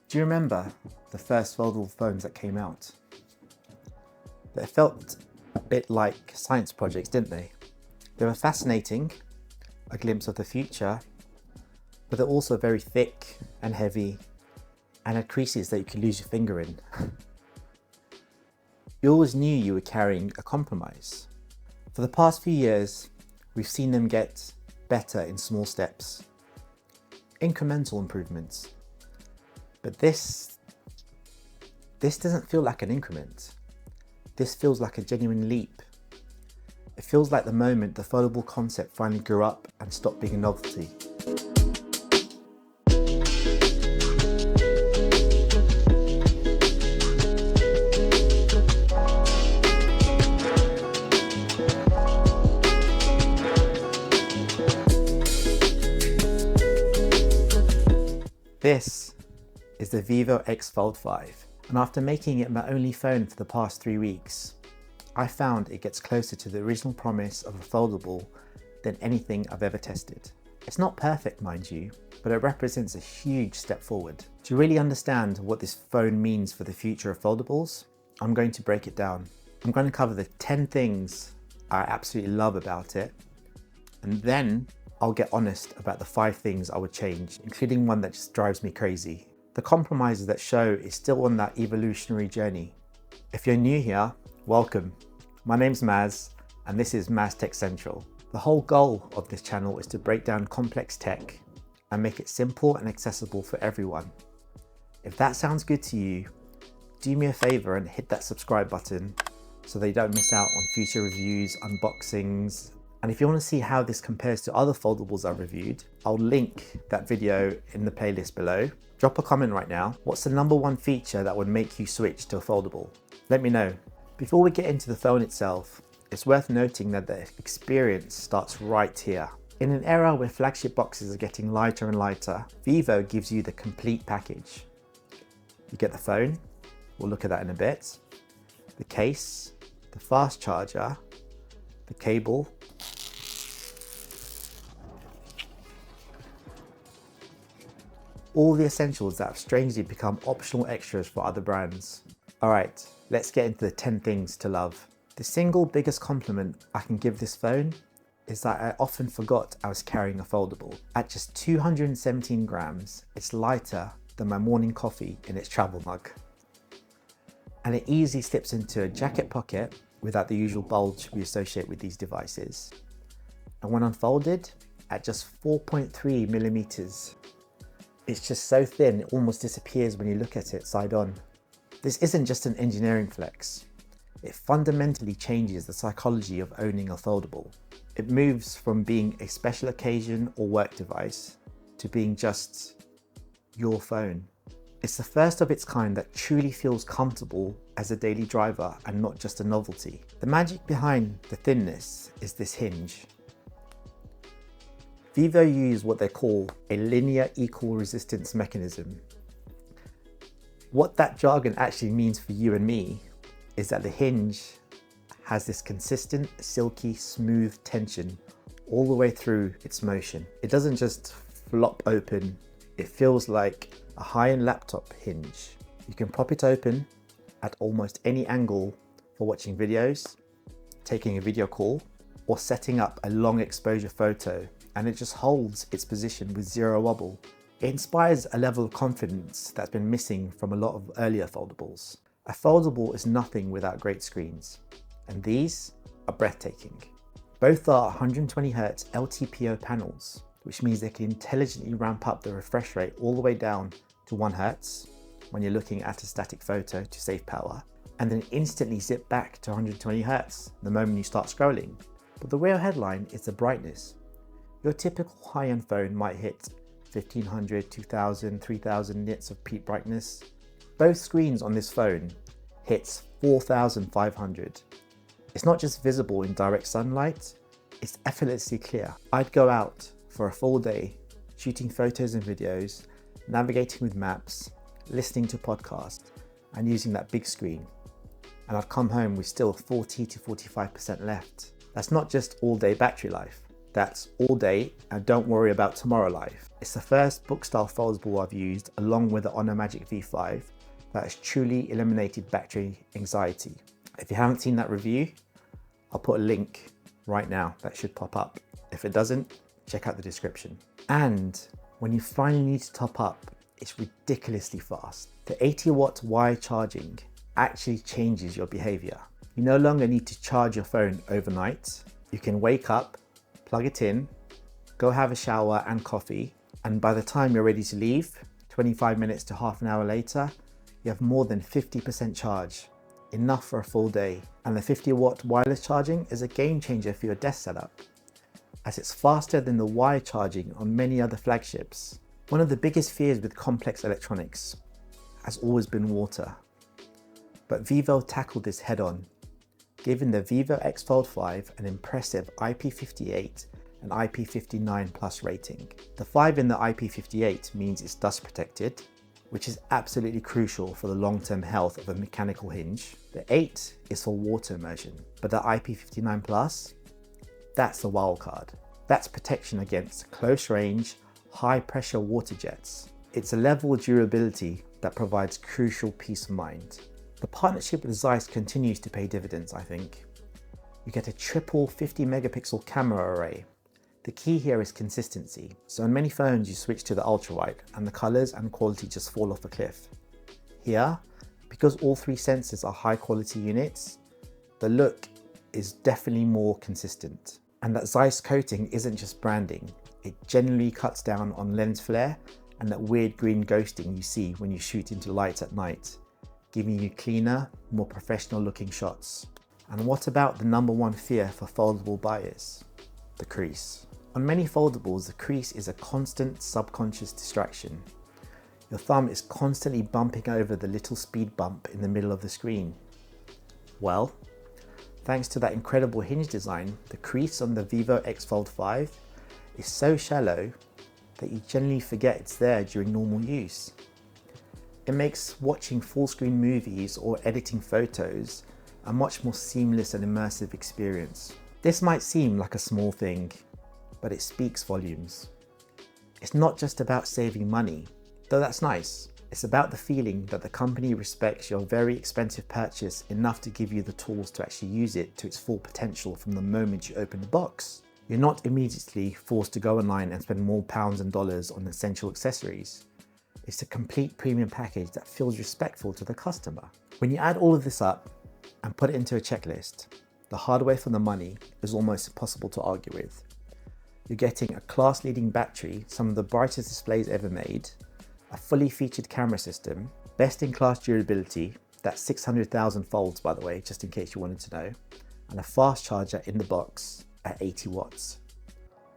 Do you remember the first foldable phones that came out? They felt a bit like science projects, didn't they? They were fascinating, a glimpse of the future, but they're also very thick and heavy and had creases that you could lose your finger in. You always knew you were carrying a compromise. For the past few years, we've seen them get better in small steps, incremental improvements. But this doesn't feel like an increment. This feels like a genuine leap. It feels like the moment the foldable concept finally grew up and stopped being a novelty. This is the Vivo X Fold 5, and after making it my only phone for the past 3 weeks, I found it gets closer to the original promise of a foldable than anything I've ever tested. It's not perfect, mind you, but it represents a huge step forward. To really understand what this phone means for the future of foldables, I'm going to break it down. I'm going to cover the 10 things I absolutely love about it, and then I'll get honest about the 5 things I would change, including one that just drives me crazy. The compromises that show is still on that evolutionary journey. If you're new here, welcome. My name's Maz, and this is MazTechCentral. The whole goal of this channel is to break down complex tech and make it simple and accessible for everyone. If that sounds good to you, do me a favor and hit that subscribe button so that you don't miss out on future reviews, unboxings. And if you want to see how this compares to other foldables I've reviewed, I'll link that video in the playlist below. Drop a comment right now. What's the #1 feature that would make you switch to a foldable? Let me know. Before we get into the phone itself, it's worth noting that the experience starts right here. In an era where flagship boxes are getting lighter and lighter, Vivo gives you the complete package. You get the phone, we'll look at that in a bit, the case, the fast charger, the cable, all the essentials that have strangely become optional extras for other brands. Alright, let's get into the 10 things to love. The single biggest compliment I can give this phone is that I often forgot I was carrying a foldable. At just 217 grams, it's lighter than my morning coffee in its travel mug. And it easily slips into a jacket pocket without the usual bulge we associate with these devices. And when unfolded, at just 4.3 millimeters, it's just so thin it almost disappears when you look at it side on. This isn't just an engineering flex. It fundamentally changes the psychology of owning a foldable. It moves from being a special occasion or work device to being just your phone. It's the first of its kind that truly feels comfortable as a daily driver and not just a novelty. The magic behind the thinness is this hinge. Vivo use what they call a linear equal resistance mechanism. What that jargon actually means for you and me is that the hinge has this consistent, silky, smooth tension all the way through its motion. It doesn't just flop open, it feels like a high-end laptop hinge. You can pop it open at almost any angle for watching videos, taking a video call, or setting up a long exposure photo, and it just holds its position with zero wobble. It inspires a level of confidence that's been missing from a lot of earlier foldables. A foldable is nothing without great screens, and these are breathtaking. Both are 120Hz LTPO panels, which means they can intelligently ramp up the refresh rate all the way down to 1 Hz when you're looking at a static photo to save power, and then instantly zip back to 120Hz the moment you start scrolling. But the real headline is the brightness. Your typical high-end phone might hit 1500, 2000, 3000 nits of peak brightness. Both screens on this phone hits 4500. It's not just visible in direct sunlight, it's effortlessly clear. I'd go out for a full day shooting photos and videos, navigating with maps, listening to podcasts, and using that big screen. And I'd come home with still 40 to 45% left. That's not just all day battery life. That's all day and don't worry about tomorrow life. It's the first book style foldable I've used along with the Honor Magic V5 that has truly eliminated battery anxiety. If you haven't seen that review, I'll put a link right now that should pop up. If it doesn't, check out the description. And when you finally need to top up, it's ridiculously fast. The 80-watt wire charging actually changes your behavior. You no longer need to charge your phone overnight. You can wake up, plug it in, go have a shower and coffee, and by the time you're ready to leave, 25 minutes to half an hour later, you have more than 50% charge, enough for a full day. And the 50-watt wireless charging is a game changer for your desk setup, as it's faster than the wire charging on many other flagships. One of the biggest fears with complex electronics has always been water, but Vivo tackled this head on, giving the Vivo X Fold 5 an impressive IP58 and IP59 plus rating. The 5 in the IP58 means it's dust protected, which is absolutely crucial for the long-term health of a mechanical hinge. The 8 is for water immersion, but the IP59 plus, that's the wild card. That's protection against close range, high pressure water jets. It's a level of durability that provides crucial peace of mind. The partnership with Zeiss continues to pay dividends, I think. You get a triple 50 megapixel camera array. The key here is consistency. So on many phones you switch to the ultra wide and the colors and quality just fall off a cliff. Here, because all three sensors are high quality units, the look is definitely more consistent. And that Zeiss coating isn't just branding, it generally cuts down on lens flare and that weird green ghosting you see when you shoot into lights at night, giving you cleaner, more professional looking shots. And what about the #1 fear for foldable buyers? The crease. On many foldables, the crease is a constant subconscious distraction. Your thumb is constantly bumping over the little speed bump in the middle of the screen. Well, thanks to that incredible hinge design, the crease on the Vivo X Fold 5 is so shallow that you generally forget it's there during normal use. It makes watching full screen movies or editing photos a much more seamless and immersive experience. This might seem like a small thing, but it speaks volumes. It's not just about saving money, though that's nice. It's about the feeling that the company respects your very expensive purchase enough to give you the tools to actually use it to its full potential from the moment you open the box. You're not immediately forced to go online and spend more pounds and dollars on essential accessories. It's a complete premium package that feels respectful to the customer. When you add all of this up and put it into a checklist, the hardware for the money is almost impossible to argue with. You're getting a class-leading battery, some of the brightest displays ever made, a fully featured camera system, best-in-class durability, that's 600,000 folds by the way, just in case you wanted to know, and a fast charger in the box at 80 watts.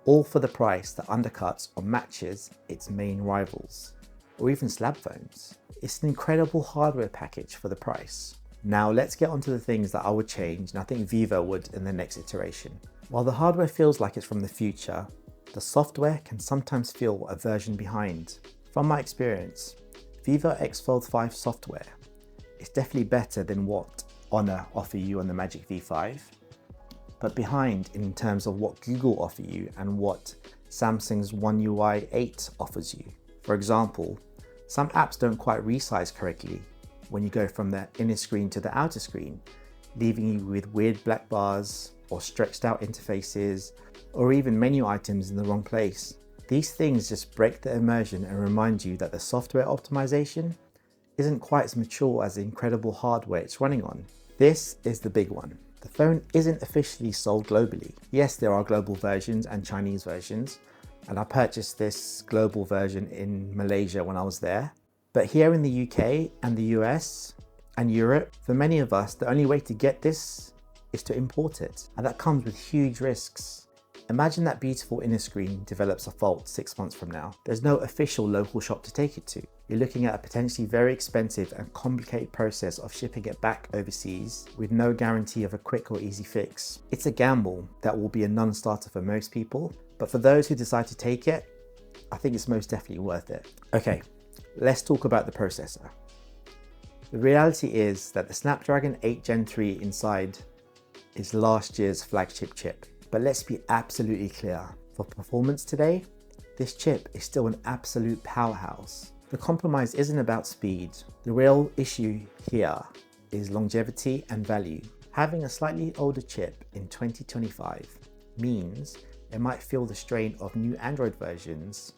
All for the price that undercuts or matches its main rivals, or even slab phones. It's an incredible hardware package for the price. Now let's get onto the things that I would change, and I think Vivo would in the next iteration. While the hardware feels like it's from the future, the software can sometimes feel a version behind. From my experience, Vivo X Fold 5 software is definitely better than what Honor offer you on the Magic V5, but behind in terms of what Google offer you and what Samsung's One UI 8 offers you. For example, some apps don't quite resize correctly when you go from the inner screen to the outer screen, leaving you with weird black bars or stretched out interfaces, or even menu items in the wrong place. These things just break the immersion and remind you that the software optimization isn't quite as mature as the incredible hardware it's running on. This is the big one. The phone isn't officially sold globally. Yes, there are global versions and Chinese versions, and I purchased this global version in Malaysia when I was there. But here in the UK and the US and Europe, for many of us, the only way to get this is to import it. And that comes with huge risks. Imagine that beautiful inner screen develops a fault 6 months from now. There's no official local shop to take it to. You're looking at a potentially very expensive and complicated process of shipping it back overseas with no guarantee of a quick or easy fix. It's a gamble that will be a non-starter for most people, but for those who decide to take it, I think it's most definitely worth it. Okay, let's talk about the processor. The reality is that the Snapdragon 8 Gen 3 inside is last year's flagship chip. But let's be absolutely clear. For performance today, this chip is still an absolute powerhouse. The compromise isn't about speed. The real issue here is longevity and value. Having a slightly older chip in 2025 means it might feel the strain of new Android versions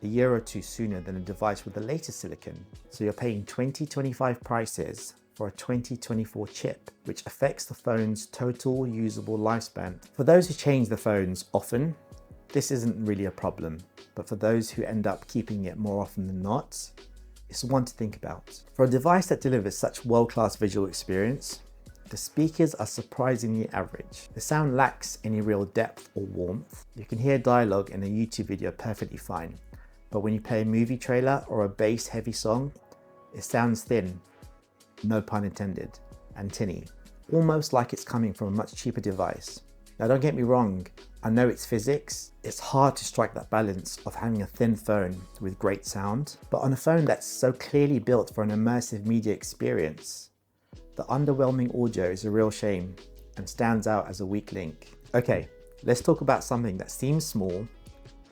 a year or two sooner than a device with the latest silicon. So you're paying 2025 prices for a 2024 chip, which affects the phone's total usable lifespan. For those who change the phones often, this isn't really a problem, but for those who end up keeping it more often than not, it's one to think about. For a device that delivers such world-class visual experience, the speakers are surprisingly average. The sound lacks any real depth or warmth. You can hear dialogue in a YouTube video perfectly fine, but when you play a movie trailer or a bass-heavy song, it sounds thin, no pun intended, and tinny, almost like it's coming from a much cheaper device. Now don't get me wrong, I know it's physics. It's hard to strike that balance of having a thin phone with great sound, but on a phone that's so clearly built for an immersive media experience, the underwhelming audio is a real shame and stands out as a weak link. Okay, let's talk about something that seems small,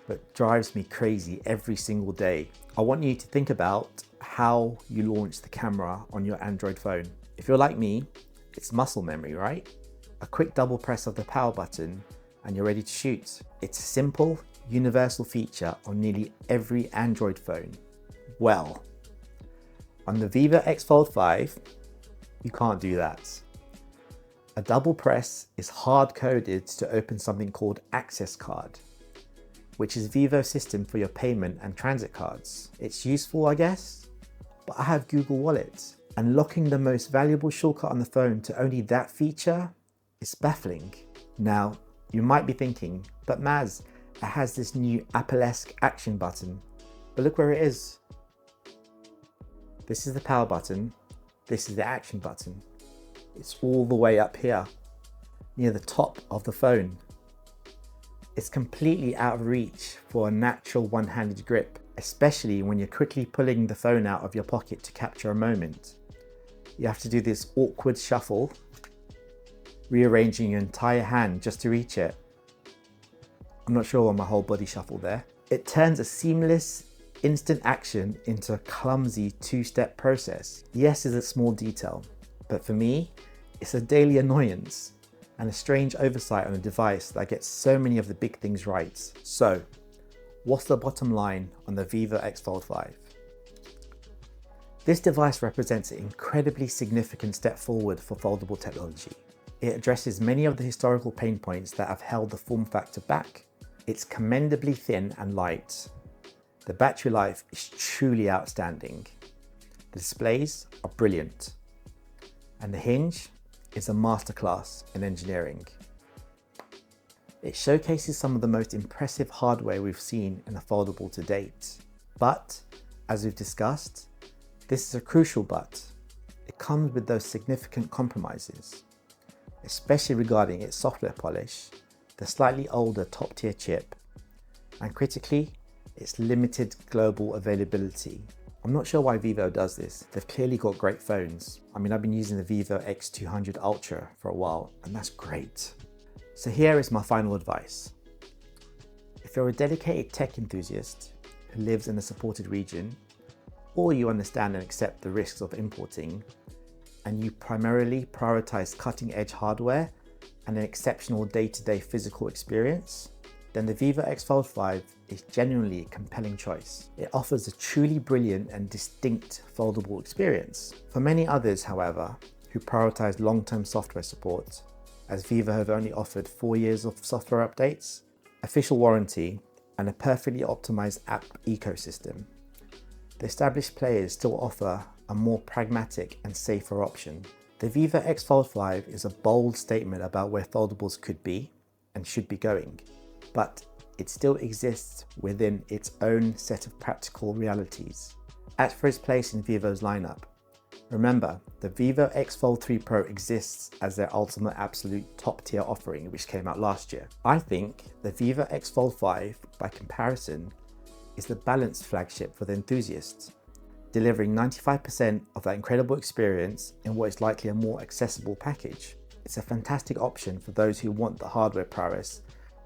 but drives me crazy every single day. I want you to think about how you launch the camera on your Android phone. If you're like me, it's muscle memory, right? A quick double press of the power button and you're ready to shoot. It's a simple, universal feature on nearly every Android phone. Well, on the Vivo X Fold 5, you can't do that. A double press is hard-coded to open something called Access Card, which is Vivo's system for your payment and transit cards. It's useful, I guess, but I have Google Wallet, and locking the most valuable shortcut on the phone to only that feature is baffling. Now, you might be thinking, but Maz, it has this new Apple-esque action button, but look where it is. This is the power button, this is the action button. It's all the way up here, near the top of the phone. It's completely out of reach for a natural one-handed grip, especially when you're quickly pulling the phone out of your pocket to capture a moment. You have to do this awkward shuffle, rearranging your entire hand just to reach it. I'm not sure on my whole body shuffle there. It turns a seamless, instant action into a clumsy two-step process. Yes, it's a small detail, but for me, it's a daily annoyance and a strange oversight on a device that gets so many of the big things right. So, what's the bottom line on the Vivo X Fold 5? This device represents an incredibly significant step forward for foldable technology. It addresses many of the historical pain points that have held the form factor back. It's commendably thin and light. The battery life is truly outstanding. The displays are brilliant. And the Hinge is a masterclass in engineering. It showcases some of the most impressive hardware we've seen in a foldable to date. But, as we've discussed, this is a crucial but. It comes with those significant compromises, especially regarding its software polish, the slightly older top-tier chip, and critically, its limited global availability. I'm not sure why Vivo does this. They've clearly got great phones. I mean, I've been using the Vivo X200 Ultra for a while, and that's great. So here is my final advice. If you're a dedicated tech enthusiast who lives in a supported region, or you understand and accept the risks of importing, and you primarily prioritize cutting-edge hardware and an exceptional day-to-day physical experience, then the Vivo X Fold 5 is genuinely a compelling choice. It offers a truly brilliant and distinct foldable experience. For many others, however, who prioritize long-term software support, as Vivo have only offered 4 years of software updates, official warranty, and a perfectly optimized app ecosystem, the established players still offer a more pragmatic and safer option. The Vivo X Fold 5 is a bold statement about where foldables could be and should be going, but it still exists within its own set of practical realities. As for its place in Vivo's lineup, remember, the Vivo X Fold 3 Pro exists as their ultimate absolute top tier offering, which came out last year. I think the Vivo X Fold 5, by comparison, is the balanced flagship for the enthusiasts, delivering 95% of that incredible experience in what is likely a more accessible package. It's a fantastic option for those who want the hardware prowess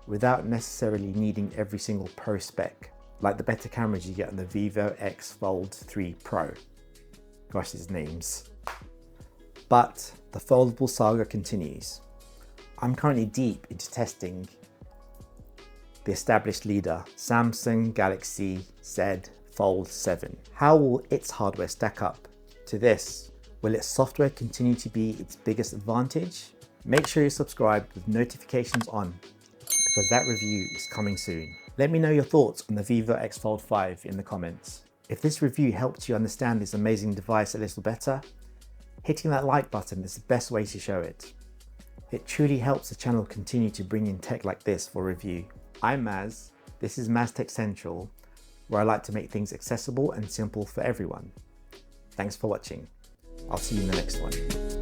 without necessarily needing every single pro spec, like the better cameras you get on the Vivo X Fold 3 Pro. Gosh, these names. But the foldable saga continues. I'm currently deep into testing the established leader, Samsung Galaxy Z Fold 7. How will its hardware stack up to this? Will its software continue to be its biggest advantage? Make sure you're subscribed with notifications on, because that review is coming soon. Let me know your thoughts on the Vivo X Fold 5 in the comments. If this review helped you understand this amazing device a little better, hitting that like button is the best way to show it. It truly helps the channel continue to bring in tech like this for review. I'm Maz, this is MazTechCentral, where I like to make things accessible and simple for everyone. Thanks for watching. I'll see you in the next one.